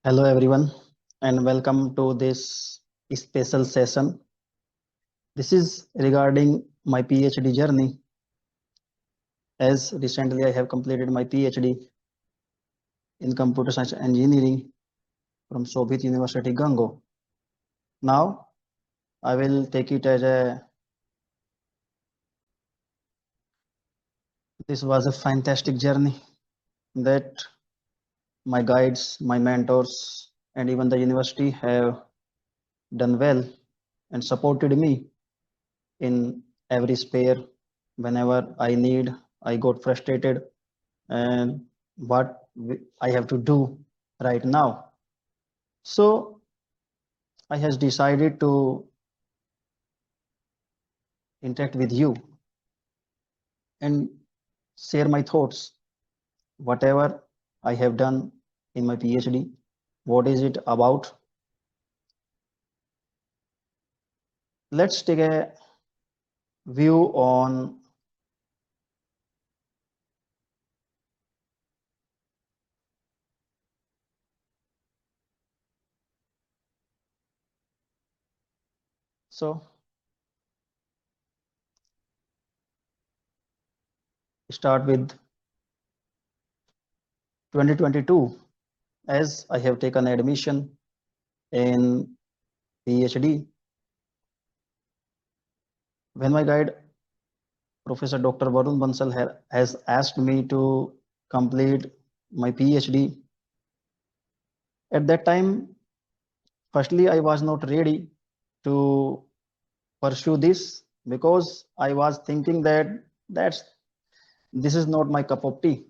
Hello everyone and welcome to this special session. This is regarding my PhD journey, as recently I have completed my PhD in computer science engineering from Soviet University Gango. Now I will take it as this was a fantastic journey that my guides, my mentors and even the university have done well and supported me in every spare. Whenever I need, I got frustrated and what I have to do right now. So I has decided to interact with you and share my thoughts, whatever I have done in my PhD. What is it about? Let's take a view on so start with 2022 as I have taken admission in PhD. When my guide Professor Dr. Varun Bansal has asked me to complete my PhD. At that time, firstly, I was not ready to pursue this because I was thinking that that's this is not my cup of tea.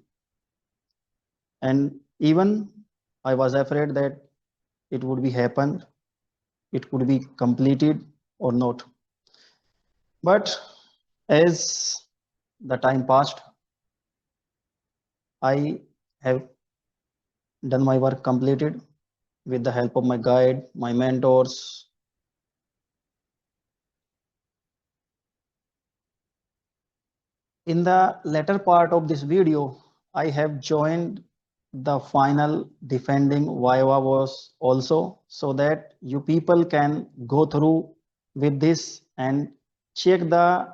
And even I was afraid that it would be happened, it could be completed or not. But as the time passed, I have done my work completed with the help of my guide, my mentors. In the latter part of this video, I have joined the final defending Viva was also so that you people can go through with this and check the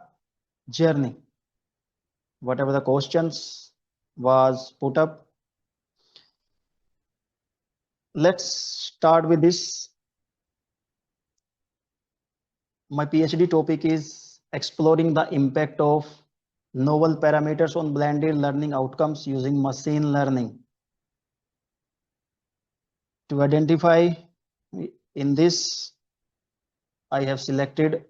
journey. Whatever the questions was put up. Let's start with this. My PhD topic is exploring the impact of novel parameters on blended learning outcomes using machine learning. To identify in this, I have selected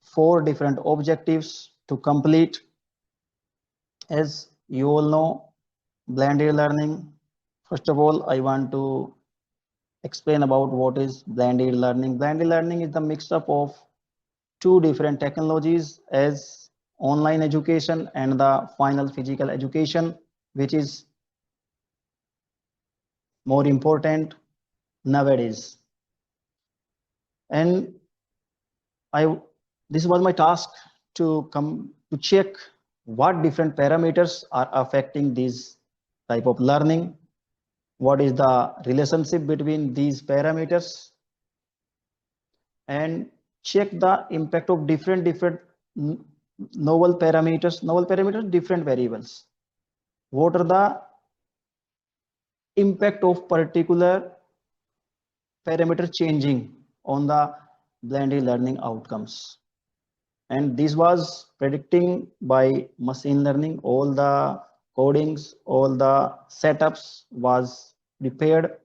4 different objectives to complete. As you all know, blended learning. First of all, I want to explain about what is blended learning. Blended learning is the mix up of 2 different technologies as online education and the final physical education, which is more important nowadays. And I this was my task to come to check what different parameters are affecting this type of learning, what is the relationship between these parameters, and check the impact of different novel parameters, different variables. What are the impact of particular parameter changing on the blended learning outcomes? And this was predicting by machine learning. All the codings, all the setups was prepared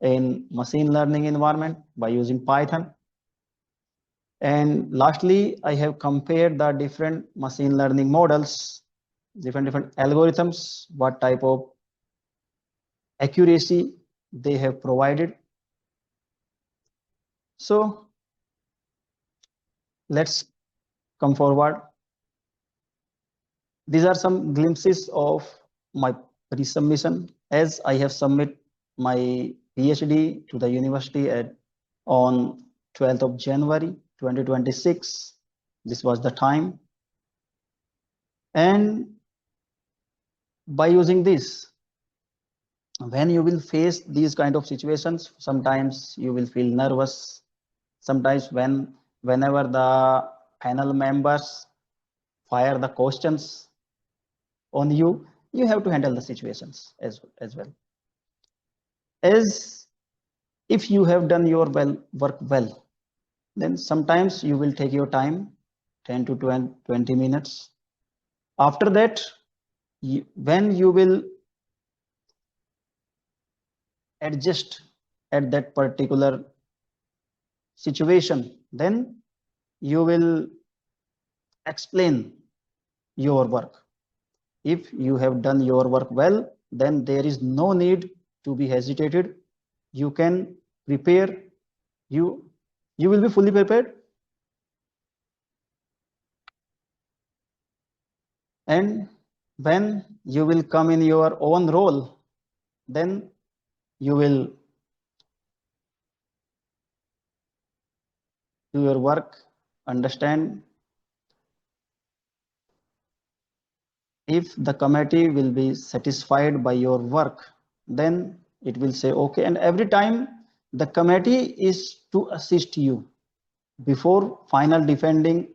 in machine learning environment by using Python. And lastly, I have compared the different machine learning models, different algorithms, what type of accuracy they have provided. So let's come forward. These are some glimpses of my pre-submission as I have submit my PhD to the university on 12th of January 2026. This was the time. And by using this, when you will face these kind of situations, sometimes you will feel nervous. Sometimes whenever the panel members fire the questions on you, you have to handle the situations as well. As if you have done your work well, then sometimes you will take your time, 10 to 20 minutes. After that, when you will adjust at that particular situation, then you will explain your work. If you have done your work well, then there is no need to be hesitated. You can prepare, you you will be fully prepared, and when you will come in your own role, then you will do your work, understand. If the committee will be satisfied by your work, then it will say okay. And every time the committee is to assist you before final defending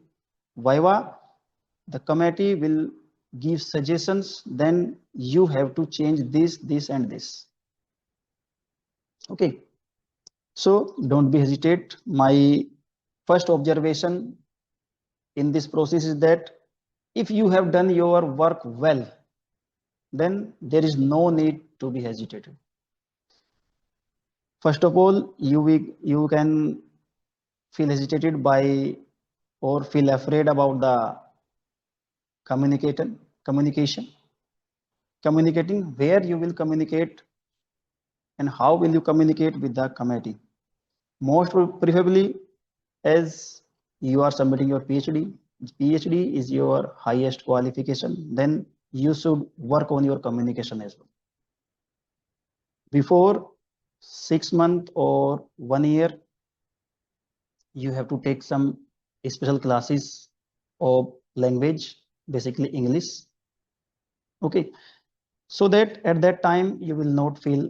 viva, the committee will give suggestions. Then you have to change this and this. Okay, so don't be hesitate. My first observation in this process is that if you have done your work well, then there is no need to be hesitated. First of all, you can feel hesitated by or feel afraid about the communication, communicating where you will communicate and how will you communicate with the committee. Most preferably, as you are submitting your PhD, PhD is your highest qualification, then you should work on your communication as well. Before 6 months or 1 year, you have to take some special classes of language, basically English. Okay, so that at that time you will not feel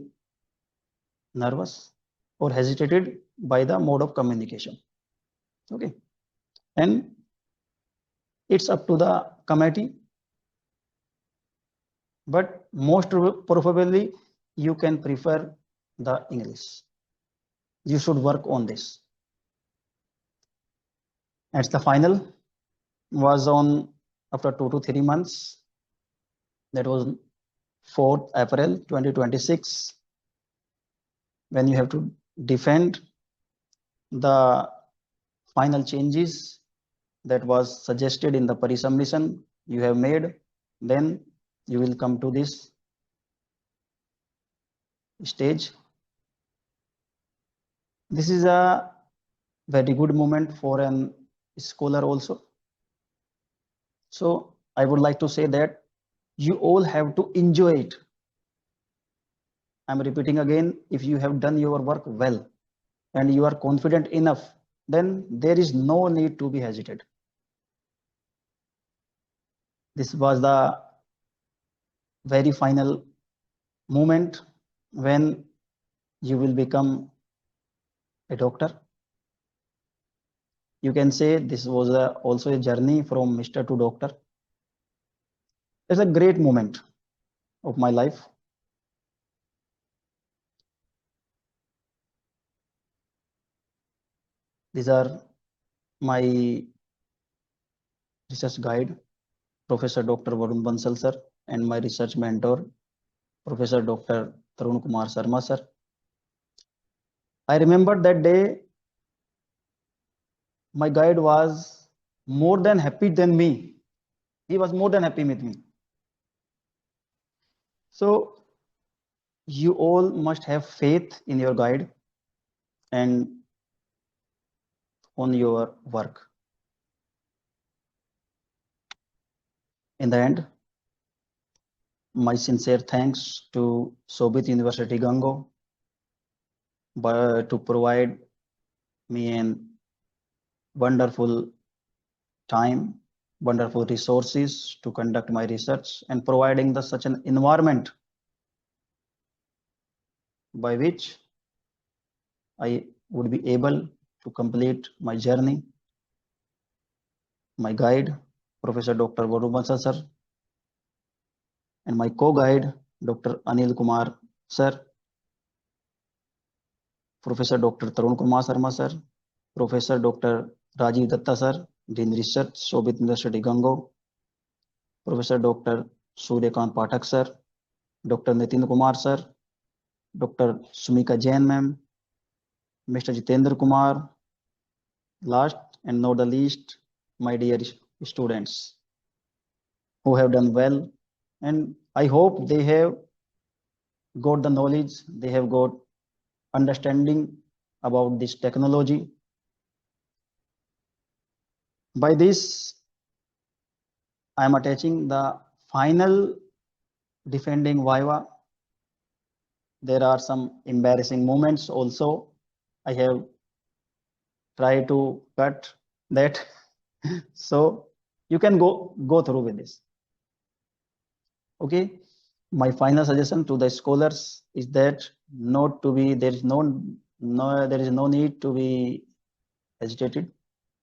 nervous or hesitated by the mode of communication. Okay, and it's up to the committee, but most probably you can prefer the English. You should work on this. As the final was on after 2 to 3 months, that was 4th April 2026, when you have to defend the final changes that was suggested in the pre-submission you have made. Then you will come to this stage. This is a very good moment for an scholar also. So I would like to say that you all have to enjoy it. I'm repeating again, if you have done your work well and you are confident enough, then there is no need to be hesitant. This was the very final moment when you will become a doctor. You can say this was also a journey from Mr. to Doctor. It's a great moment of my life. These are my research guide, Professor Dr. Varun Bansal sir, and my research mentor, Professor Dr. Tarun Kumar Sharma sir. I remember that day, my guide was more than happy than me. He was more than happy with me. So you all must have faith in your guide and on your work. In the end, my sincere thanks to Sobit University Gango to provide me an wonderful time, wonderful resources to conduct my research, and providing such an environment by which I would be able to complete my journey. My guide, Professor Dr. Varun Bansal sir, and my co-guide, Dr. Anil Kumar sir, Professor Dr. Tarun Kumar Sharma sir, Professor Dr. Rajiv Datta sir, Dean Research, Shobit University Gango, Professor Dr. Suryakant Pathak sir, Dr. Nitin Kumar sir, Dr. Sumika Jain ma'am, Mr. Jitendra Kumar, last and not the least, my dear students who have done well. And I hope they have got the knowledge, they have got understanding about this technology. By this, I am attaching the final defending Viva. There are some embarrassing moments also. I have tried to cut that. So you can go through with this. Okay. My final suggestion to the scholars is that not to be there is no need to be hesitated.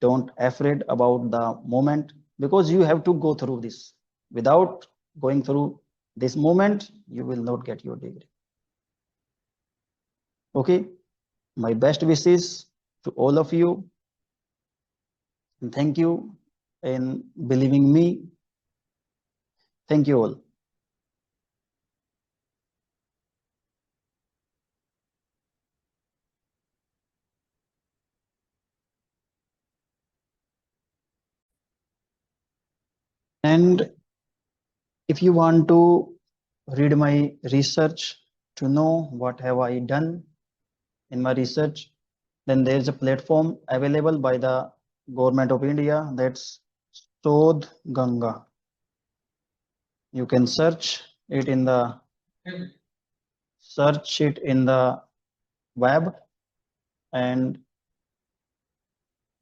Don't afraid about the moment because you have to go through this. Without going through this moment, you will not get your degree. Okay. My best wishes to all of you. And thank you in believing me. Thank you all. And if you want to read my research to know what have I done in my research, then there is a platform available by the government of India, that's Sodh Ganga. You can search it in the web, and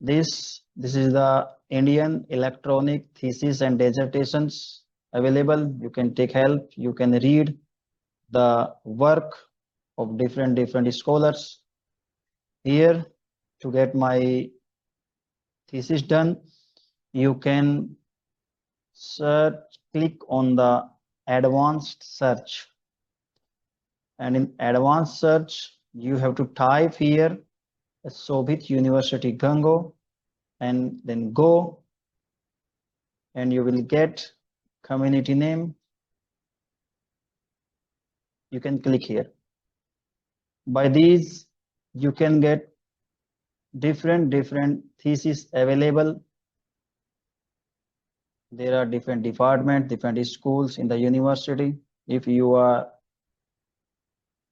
this is the Indian electronic thesis and dissertations available. You can take help, you can read the work of different scholars here. To get my thesis done, you can click on the advanced search, and in advanced search you have to type here Sobhit University Gango, and then go, and you will get community name. You can click here. By these you can get different theses available. There are different departments, different schools in the university. If you are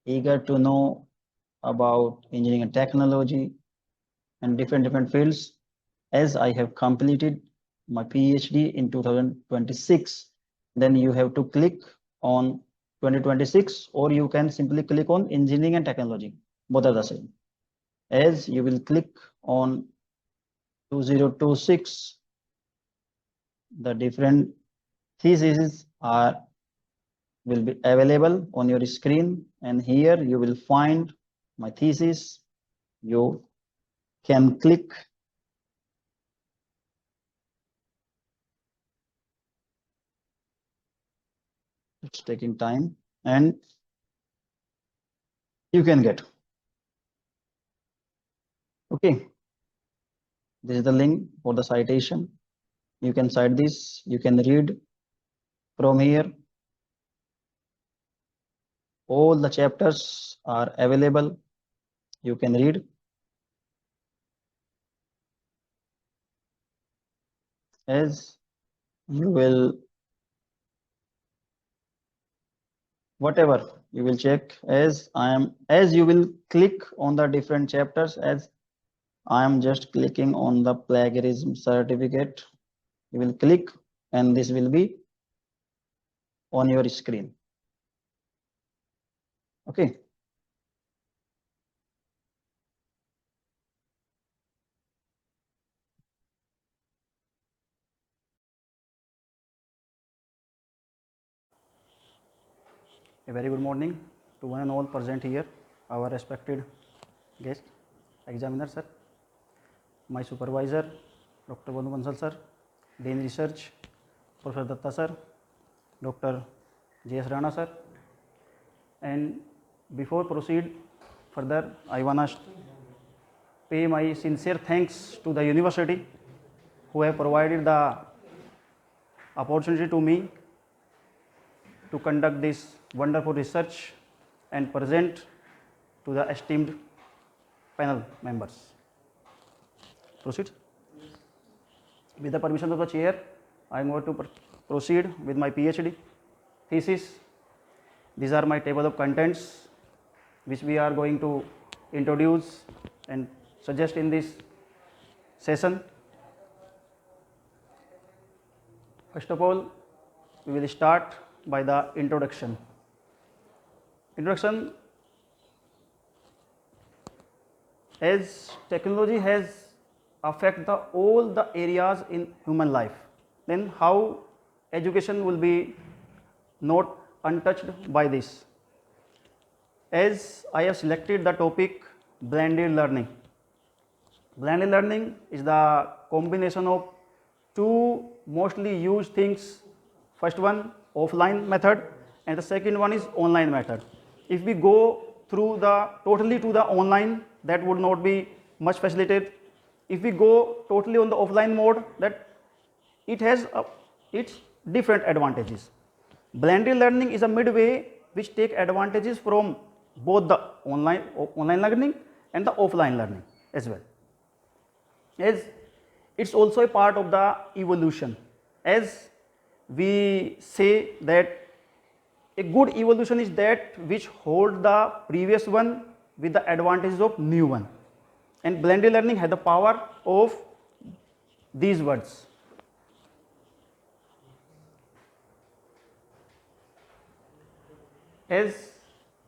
eager to know about engineering and technology and different fields, as I have completed my PhD in 2026, then you have to click on 2026, or you can simply click on engineering and technology. Both are the same. As you will click on 2026, the different theses will be available on your screen, and here you will find my thesis. You can click. It's taking time, and you can get. Okay, this is the link for the citation. You can cite this, you can read from here. All the chapters are available. You can read. As you will, whatever you will check, as you will click on the different chapters, as I am just clicking on the plagiarism certificate. You will click, and this will be on your screen. Okay. A very good morning to one and all present here. our respected guest, examiner sir, my supervisor, Dr. Varun Bansal sir, Dean Research, Professor Datta sir, Dr. J.S. Rana sir, and before proceed further, I want to pay my sincere thanks to the university who have provided the opportunity to me to conduct this wonderful research and present to the esteemed panel members. Proceed. With the permission of the chair, I am going to proceed with my PhD thesis. These are my table of contents which we are going to introduce and suggest in this session. First of all, we will start by the introduction. Introduction, as technology has affected all the areas in human life, then how education will be not untouched by this. As I have selected the topic blended learning. Blended learning is the combination of two mostly used things. First one, offline method, and the second one is online method. If we go through the totally to the online, that would not be much facilitated. If we go totally on the offline mode, that it has its different advantages. Blended learning is a midway which take advantages from both the online learning and the offline learning as well. As it's also a part of the evolution. As we say that a good evolution is that which hold the previous one with the advantages of new one. And blended learning has the power of these words. As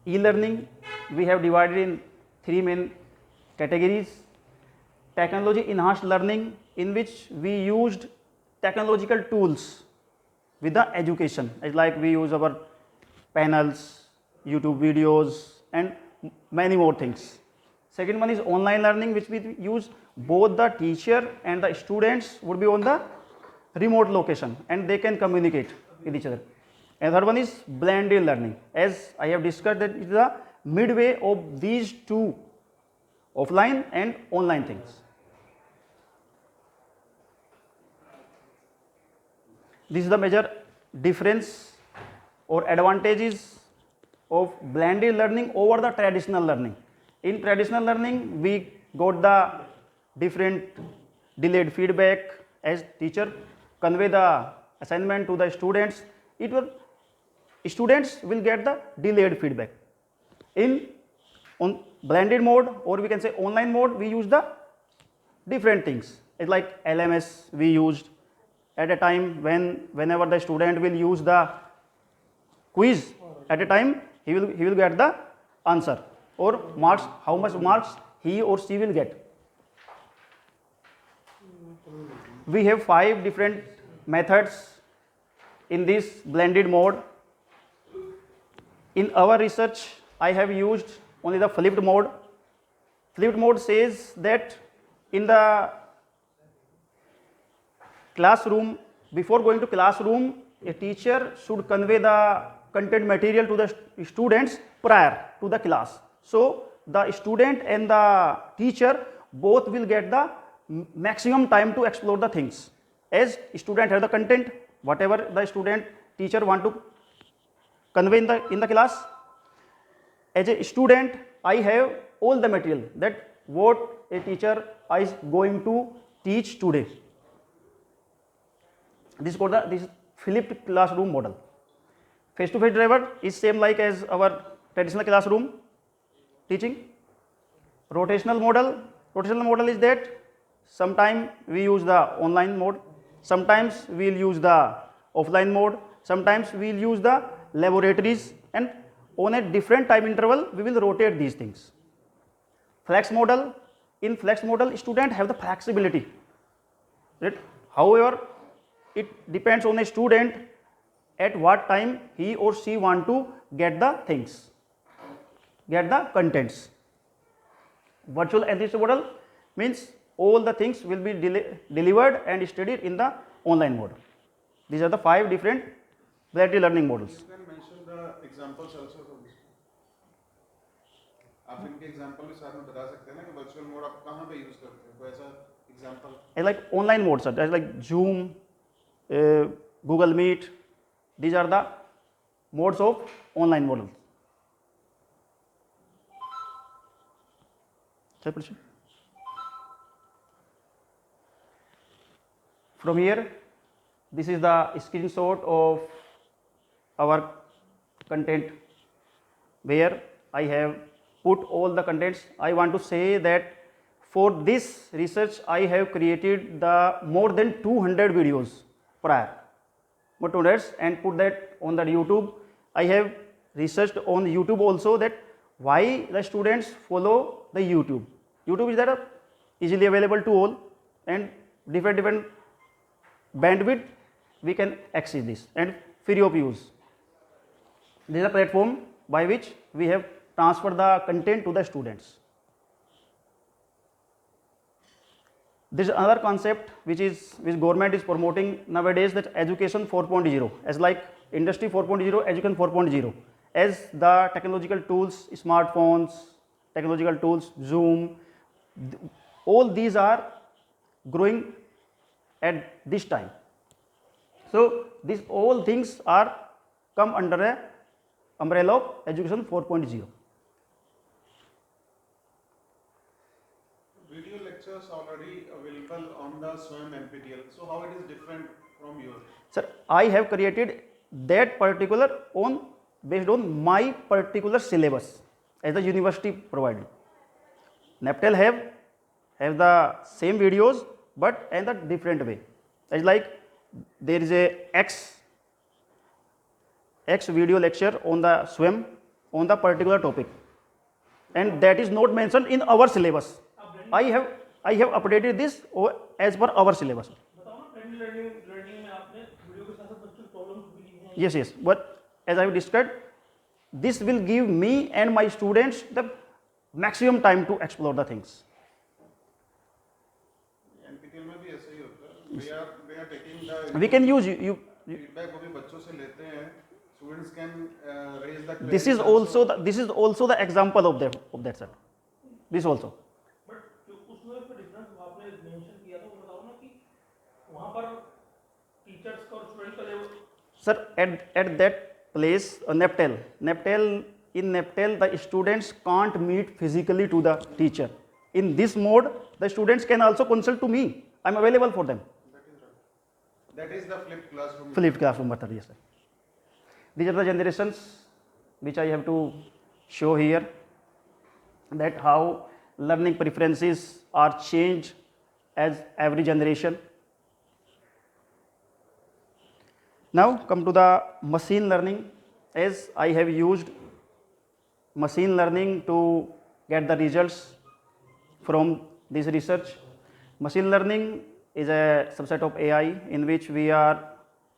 e-learning, we have divided in three main categories. Technology enhanced learning, in which we used technological tools with the education, as like we use our panels, YouTube videos, and many more things. Second one is online learning, which we use both the teacher and the students would be on the remote location and they can communicate with each other. And third one is blended learning. As I have discussed, that it is the midway of these two, offline and online things. This is the major difference or advantages of blended learning over the traditional learning. In traditional learning, we got the different delayed feedback. As teacher convey the assignment to the students, students will get the delayed feedback. On blended mode, or we can say online mode, we use the different things. It's like LMS we used. At a time whenever the student will use the quiz, at a time he will get the answer or marks, how much marks he or she will get. We have 5 different methods in this blended mode. In our research, I have used only the flipped mode. Flipped mode says that in the classroom, before going to classroom, a teacher should convey the content material to the students prior to the class. So the student and the teacher both will get the maximum time to explore the things. As student have the content, whatever the student teacher want to convey in the class. As a student, I have all the material that what a teacher is going to teach today. This is called this flipped classroom model. Face-to-face driver is same like as our traditional classroom teaching. Rotational model is that sometime we use the online mode, sometimes we will use the offline mode, sometimes we will use the laboratories, and on a different time interval we will rotate these things. Flex model, in flex model student have the flexibility. Right? However, it depends on a student at what time he or she want to get the things. get the contents. Virtual enriched model means all the things will be delivered and studied in the online mode. These are the 5 different variety learning models. You can mention the examples also from this. आप इनके example भी साथ में बता सकते हैं ना कि वर्चुअल मोड आप कहाँ पे यूज करते हैं, कोई ऐसा example? Like online modes, as like Zoom, Google Meet. These are the modes of online models. From here, this is the screenshot of our content where I have put all the contents. I want to say that for this research I have created the more than 200 videos prior, more 200, and put that on the YouTube. I have researched on YouTube also that why the students follow the YouTube. YouTube is that easily available to all and different bandwidth we can access this and free of use. This is a platform by which we have transferred the content to the students. This is another concept which government is promoting nowadays, that education 4.0, as like industry 4.0, education 4.0, as the technological tools, smartphones, technological tools, Zoom, all these are growing at this time. So these all things are come under a umbrella of education 4.0. Video lectures already available on the SWAYAM NPTEL. So how it is different from yours? Sir, I have created that particular based on my particular syllabus as the university provided. NPTEL have the same videos but in a different way. As like there is a X video lecture on the SWAYAM on the particular topic, and that is not mentioned in our syllabus. I have updated this as per our syllabus. Yes, but as I have discussed, this will give me and my students the maximum time to explore the things. NPTEL में भी ऐसा ही होता है. We are taking the. We can use you. Feedback वो भी बच्चों से लेते हैं. Students can raise the. This is also the example of that sir. This also. Sir, at that place, NPTEL, the students can't meet physically to the teacher. In this mode, the students can also consult to me. I am available for them. That is the flipped classroom. Flipped classroom method, yes sir. These are the generations which I have to show here, that how learning preferences are changed as every generation. Now come to the machine learning, as I have used machine learning to get the results from this research. Machine learning is a subset of AI in which we are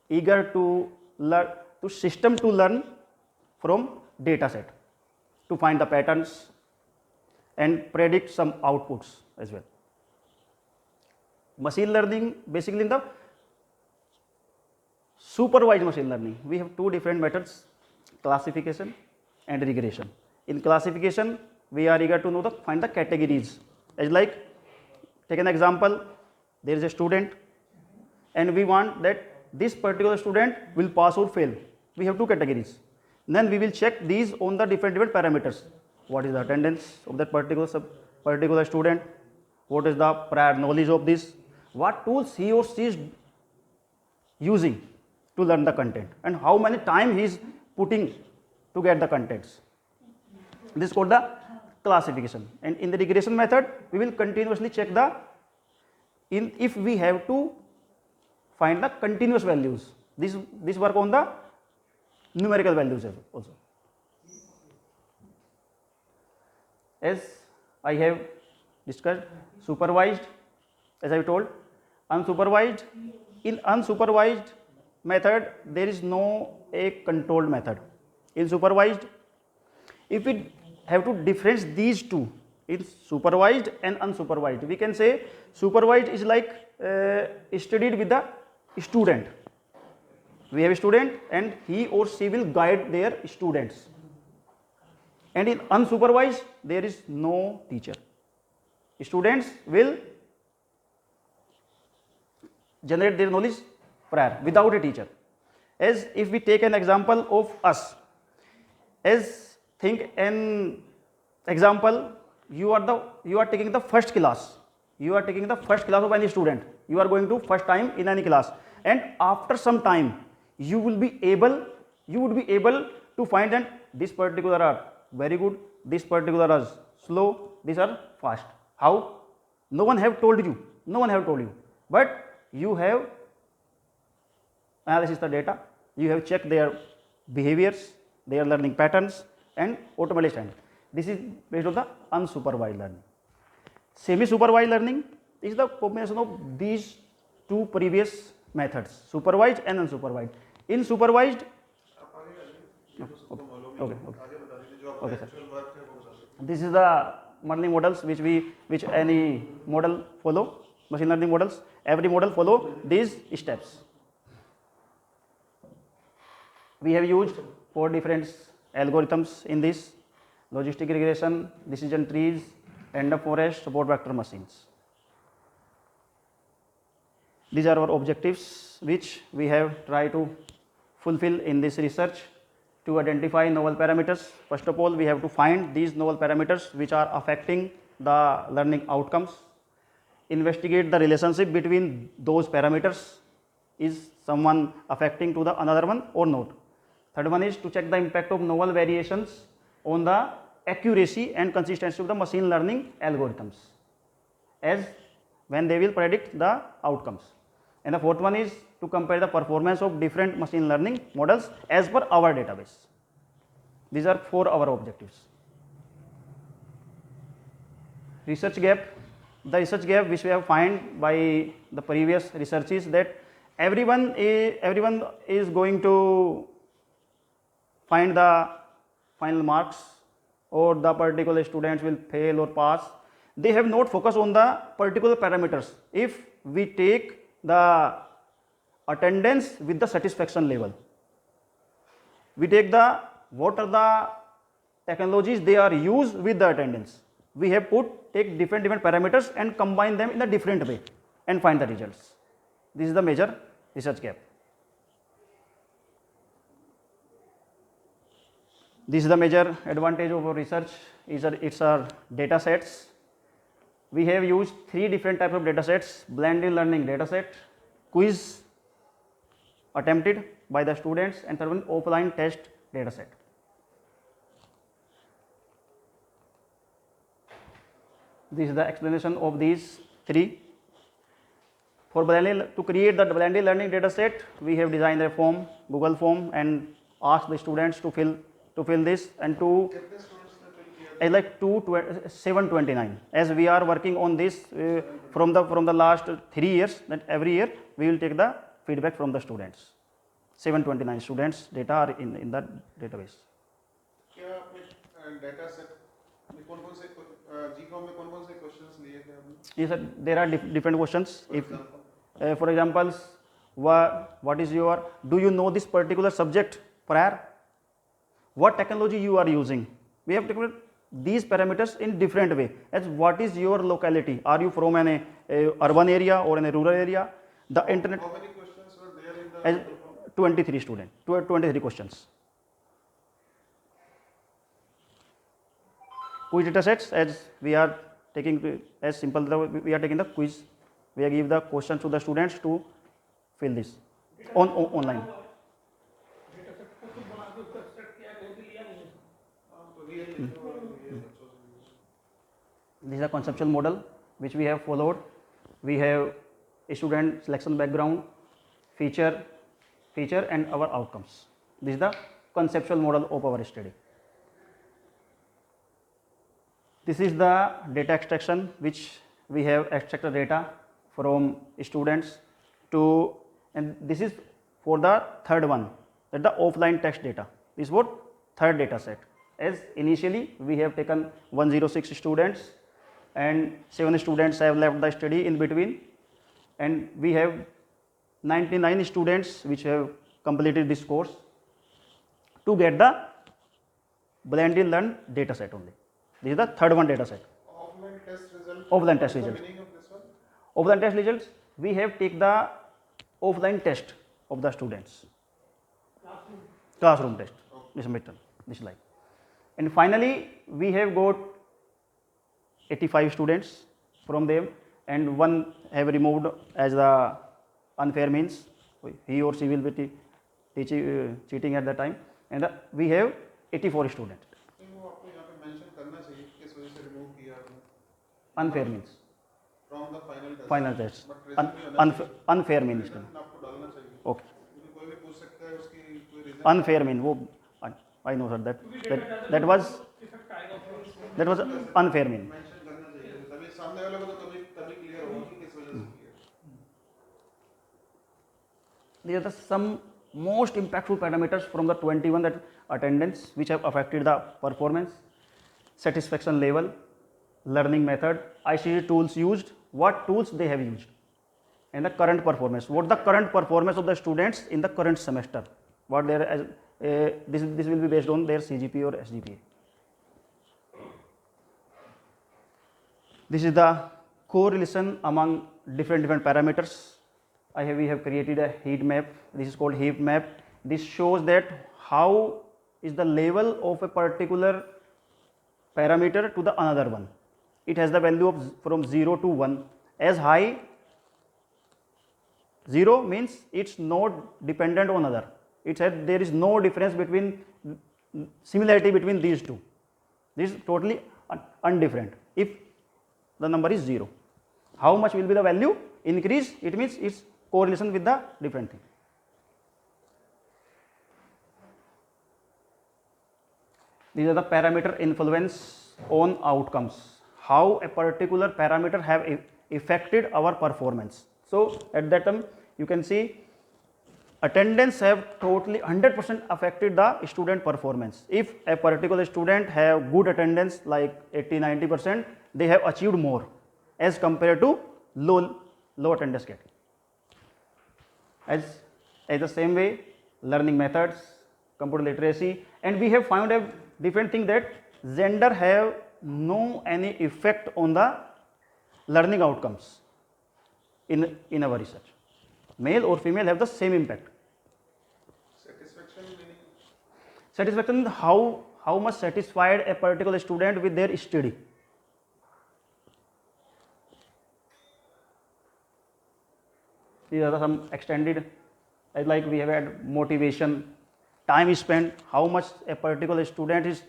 eager to learn from data set to find the patterns and predict some outputs as well. Machine learning, basically in the supervised machine learning, we have 2 different methods, classification and regression. In classification, we are eager to find the categories. As like, take an example, there is a student and we want that this particular student will pass or fail. We have 2 categories. Then we will check these on the different parameters. What is the attendance of that particular student? What is the prior knowledge of this? What tools he or she is using to learn the content, and how many time he is putting to get the contents. This is called the classification. And in the regression method, we will continuously check if we have to find the continuous values. This work on the numerical values also. As I have discussed, supervised, as I told, unsupervised. In unsupervised method, there is no a controlled method. In supervised, if we have to differentiate these two in supervised and unsupervised. We can say supervised is like studied with the student. We have a student and he or she will guide their students. And in unsupervised, there is no teacher. Students will generate their knowledge prior without a teacher. As if we take an example of us, as think an example, you are taking the first class. You are taking the first class of any student. You are going to first time in any class, and after some time, you would be able to find that this particular are very good, this particular are slow, these are fast. How? No one have told you. No one have told you, but you have analysis the data. You have checked their behaviors, their learning patterns, and automatically stand. This is based on the unsupervised learning. Semi-supervised learning is the combination of these two previous methods, supervised and unsupervised. In supervised, okay sir. This is the learning models which any model follow, machine learning models. Every model follow these steps. We have used 4 different algorithms in this: logistic regression, decision trees, random forest, support vector machines. These are our objectives which we have tried to fulfill in this research to identify novel parameters. First of all, we have to find these novel parameters which are affecting the learning outcomes. Investigate the relationship between those parameters. Is someone affecting to the another one or not? Third one is to check the impact of novel variations on the accuracy and consistency of the machine learning algorithms, as when they will predict the outcomes. And the fourth one is to compare the performance of different machine learning models as per our database. These are 4 our objectives. Research gap. The research gap which we have found by the previous research is that everyone is going to find the final marks, or the particular students will fail or pass. They have not focused on the particular parameters. If we take the attendance with the satisfaction level, we take the what are the technologies they are used with the attendance. We have take different parameters and combine them in a different way and find the results. This is the major research gap. This is the major advantage of our research. It's our data sets. We have used 3 different types of data sets: blended learning data set, quiz attempted by the students, and third one offline test data set. This is the explanation of these 3. For to create the blended learning data set, we have designed a form, Google form, and asked the students to fill this, and like 729. As we are working on this from the last 3 years, that every year we will take the feedback from the students. 729 students data are in that database. क्या आपने data set में कौन-कौन से GCOM में कौन-कौन से questions लिए थे आपने? Yes sir, there are different questions. For example, what is your, do you know this particular subject prior? What technology you are using? We have taken these parameters in different way. As what is your locality? Are you from an urban area or in a rural area? The internet. How many questions were there in the? As 23 students, 23 questions. Quiz data sets, as we are taking as simple, we are taking the quiz. We give the questions to the students to fill this online. This is a conceptual model which we have followed. We have a student selection background, feature and our outcomes. This is the conceptual model of our study. This is the data extraction which we have extracted data from students to, and this is for the third one, that the offline text data. This is what third data set. as initially we have taken 106 students and 7 students have left the study in between, and we have 99 students which have completed this course to get the blended learn data set only. This is the third one data set. Offline test result. Offline test What's the results. meaning of this one? Offline test results, we have take the offline test of the students. Classroom test. This method, this like. And finally, we have got 85 students from them, and one have removed as the unfair means. He or she will be cheating at that time, and we have 84 students. नहीं, वो आपको यहाँ पे mention करना चाहिए किस वजह से remove किया आपने Unfair means from the final test. final test. But reason भी होना चाहिए. Unfair means. Reason आपको डालना चाहिए. Okay. क्योंकि कोई भी पूछ सकता है उसकी कोई reason. Unfair mean वो I know sir that was unfair mean. Mention करना चाहिए. तभी सामने वाले को तो तभी clear होगा कि किस वजह से किया. These are the some most impactful parameters from the 21 that attendance which have affected the performance, satisfaction level, learning method, ICT tools used, what tools they have used, and the current performance. What the current performance of the students in the current semester? What their this will be based on their CGPA or SGPA. This is the correlation among different parameters. We have created a heat map. This is called heat map. This shows that how is the level of a particular parameter to the another one. It has the value of from 0 to 1. As high, 0 means it's not dependent on other. It said there is no difference between similarity between these two. This is totally undifferent if the number is 0. How much will be the value? Increase, it means it's correlation with the different thing. These are the parameter influence on outcomes. How a particular parameter have affected our performance. So at that time you can see attendance have totally 100% affected the student performance. If a particular student have good attendance like 80-90%, they have achieved more as compared to low attendance category. As the same way, learning methods, computer literacy, and we have found a different thing that gender have no any effect on the learning outcomes in our research. Male or female have the same impact. Satisfaction meaning. Satisfaction, how much satisfied a particular student with their study. These are some extended, like we have had motivation, time spent, how much a particular student is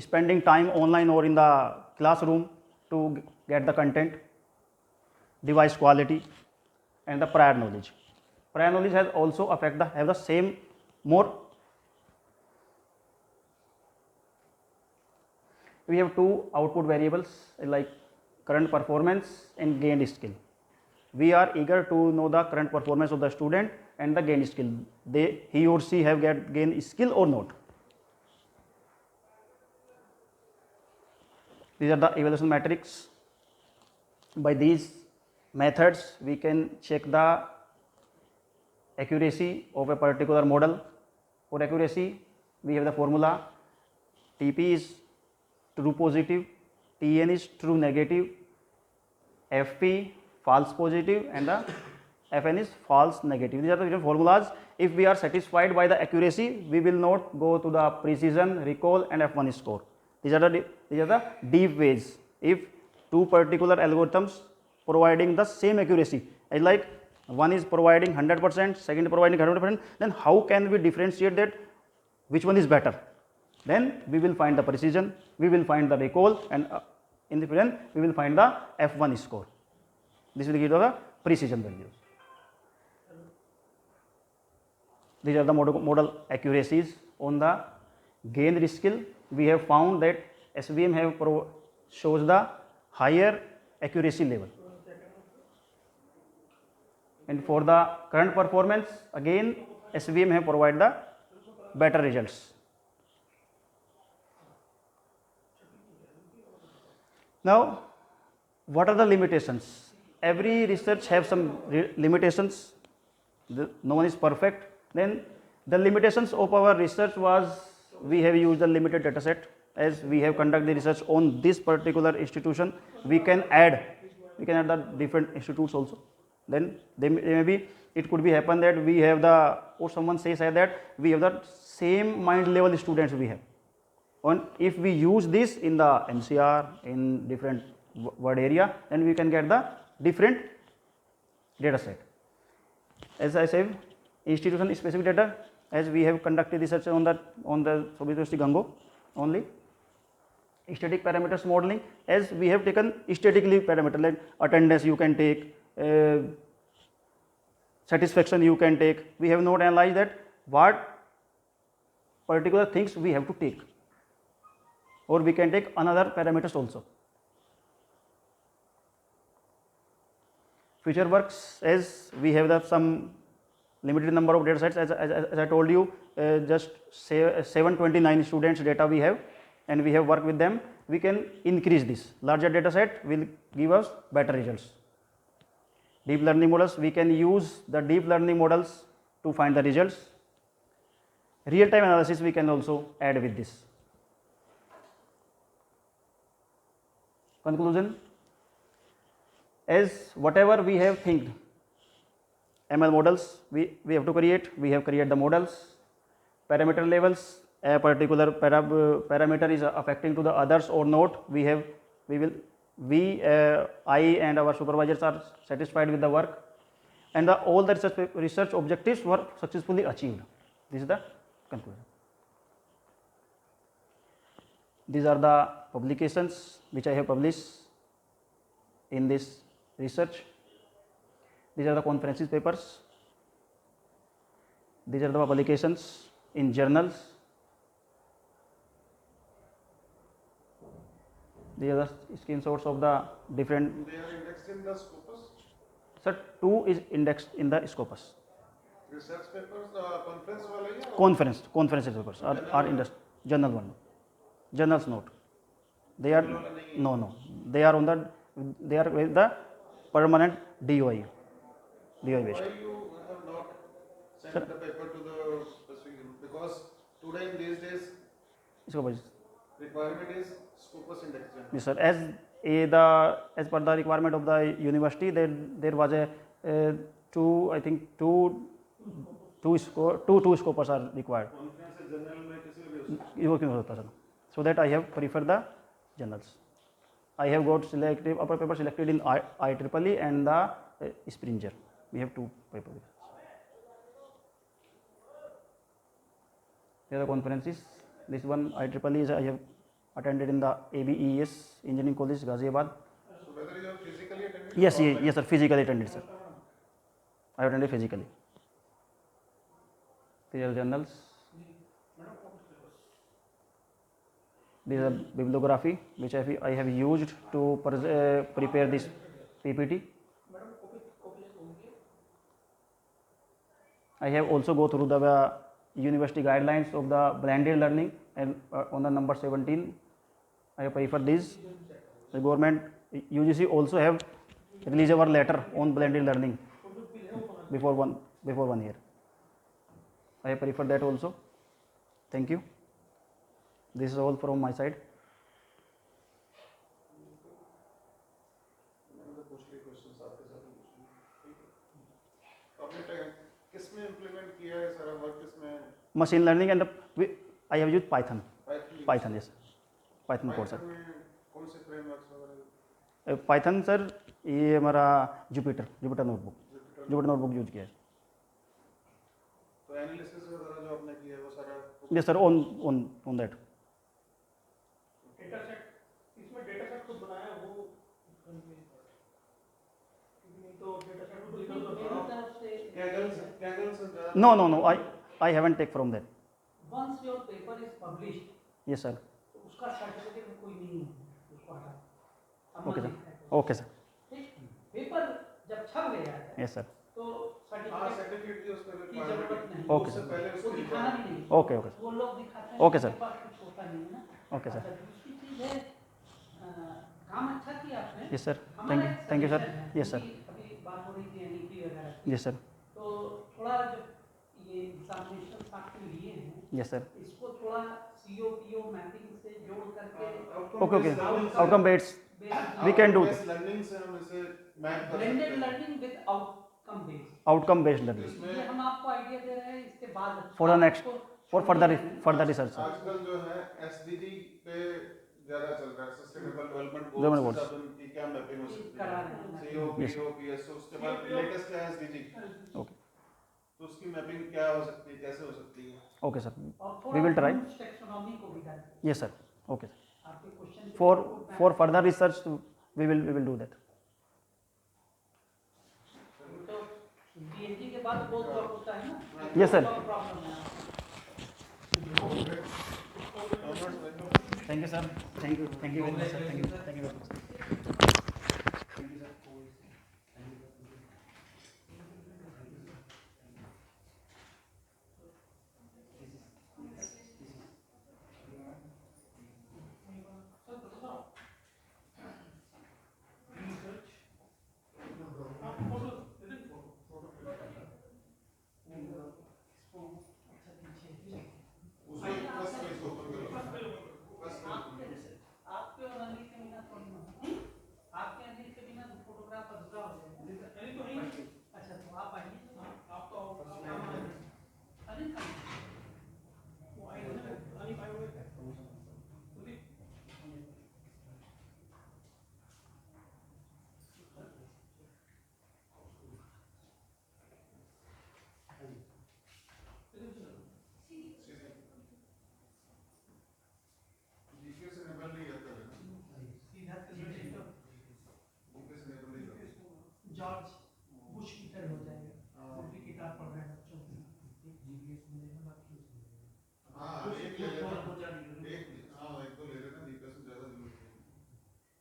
spending time online or in the classroom to get the content, device quality, and the prior knowledge. Prior knowledge has also have the same more. We have two output variables like current performance and gained skill. We are eager to know the current performance of the student and the gained skill. He or she have gained skill or not. These are the evaluation metrics. By these methods, we can check the accuracy of a particular model. For accuracy, we have the formula. TP is true positive, TN is true negative, FP false positive, and the FN is false negative. These are the different formulas. If we are satisfied by the accuracy, we will not go to the precision, recall, and F1 score. These are the deep ways. If two particular algorithms providing the same accuracy, like one is providing 100%, second is providing 100%, then how can we differentiate that which one is better? Then we will find the precision, we will find the recall, and in the end we will find the F1 score. This will give the precision values. These are the model accuracies. On the gained skill, we have found that SVM shows the higher accuracy level. And for the current performance, again SVM have provided the better results. Now, what are the limitations? Every research have some limitations. No one is perfect. Then the limitations of our research was we have used a limited data set. As we have conducted the research on this particular institution, we can add the different institutes also. Then they maybe it could be happen that we have the, or someone says that we have the same mind level students we have. And if we use this in the NCR in different word area, then we can get the different data set. As I said, institution specific data, as we have conducted research on the Soviet University Gango only. Static parameters modeling, as we have taken statically parameter like attendance you can take, satisfaction you can take. We have not analyzed that what particular things we have to take, or we can take another parameters also. Future works, as we have the some limited number of data sets, as I told you, just say 729 students data we have, and we have worked with them. We can increase this. Larger data set will give us better results. Deep learning models, we can use the deep learning models to find the results. Real time analysis we can also add with this. Conclusion, as whatever we have think ML models we have to create, we have created the models, parameter levels, a particular parameter is affecting to the others or not, I and our supervisors are satisfied with the work, and all the research objectives were successfully achieved. This is the conclusion. These are the publications which I have published in this research. These are the conferences papers. These are the publications in journals. These are the screenshots of the different. They are indexed in the Scopus? Sir, 2 is indexed in the Scopus. Research papers, conference wala ya? Conferences papers are indexed. Journal one. Journals not. They are no. They are with the permanent DOI. DOI based. Why you have not sent the paper to the specific, because today in these days Scopus. requirement is Scopus index. Yes, sir. As per the requirement of the university, there was a two scopers are required. So that I have preferred the journals. I have got upper paper selected in IEEE and the Springer. We have 2 papers. Here are the conferences. This one IEEE is I have attended in the ABES Engineering College, Ghaziabad. So whether you have physically attended? Yes, sir. Physically attended, sir. I have attended physically. These are journals. These are bibliography which I have used to prepare this PPT. I have also go through the university guidelines of the blended learning, and on the number 17 I have preferred this. The government UGC also have released our letter on blended learning before one year. I have preferred that also. Thank you. This is all from my side. किसमें implement किया है सारा work किसमें? Machine learning and I have used Python. Python, yes. Python course sir. कौन से frameworks वगैरह? Python sir ये हमारा Jupyter notebook यूज किया है. तो analysis वगैरह जो आपने किया है वो सारा? Yes sir, on that. Data set, इसमें डेटा सेट खुद बनाया वो तो डेटा सेट को लिखा No, I haven't take from that. Once your paper is published, Yes sir. तो उसका सर्टिफिकेट कोई नहीं है, उसको हटा. Okay sir. पेपर जब छप गया है, Yes sir. तो सर्टिफिकेट की उसका की जरूरत नहीं. Okay sir. पहले वो दिखाना भी नहीं. Okay sir. वो लोग दिखाते हैं. Okay, sir. उनके पास कुछ होता नहीं है ना. Okay sir. दूसरी चीज है, काम अच्छा किया आपने। यस सर, हमारा एक थैंक यू सर। suggestion है, यस सर, क्योंकि अभी बात हो रही थी एनईपी वगैरह की, यस सर, तो थोड़ा जो ये एग्जामिनेशन आपके लिए हैं, यस सर, इसको थोड़ा सीओपीओ मैपिंग से जोड़ करके okay okay, outcome based We can do based learning से हम इसे मैप कर ब्लेंडेड सकते हैं। Learning with outcome based, outcome based learning ये हम आपको आइडिया दे रहे हैं। इसके बाद for the next, for further research sir. आजकल जो है एसडीजी पे ज्यादा चल रहा है, sustainable development Development goals goals. के साथ उनकी क्या मैपिंग हो सकती करा है, रहे हैं। CO Yes. पीओ पीएसओ, उसके बाद लेटेस्ट है एसडीजी, ओके तो उसकी मैपिंग क्या हो सकती है, कैसे हो सकती है। ओके सर, और वी विल ट्राई। टेक्सोनॉमी को भी डाल, यस सर, ओके सर, आपके question for further research we will do that. तो बीएससी के बाद बहुत जॉब होता है ना। यस सर, प्रॉब्लम है। Thank you sir, thank you very much sir, thank you very much. आपके और अनिल के बिना थोड़ी ना, आपके अनिल के बिना फोटोग्राफ अधूरा हो जाएगा। अनिल तो नहीं, अच्छा तो आप आइए, आप तो अनिल का वो आए ना, अनिल आए हुए थे। जीके से निकल नहीं जाता है ना, सीधा जीके से निकल नहीं जाता। जॉर्ज बुश की तरह हो जाएगा, उनकी किताब पढ़ रहे हैं बच्चों की। हाँ एक ले लेना, एक हाँ एक दो ले लेना, जीके से ज्यादा जरूरत नहीं।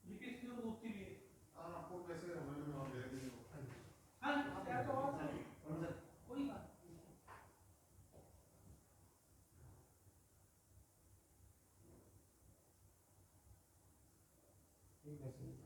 जीके की जरूरत होती भी है। हाँ आपको पैसे हमें भी वहाँ दे देंगे। हाँ क्या तो बात है, कोई बात नहीं।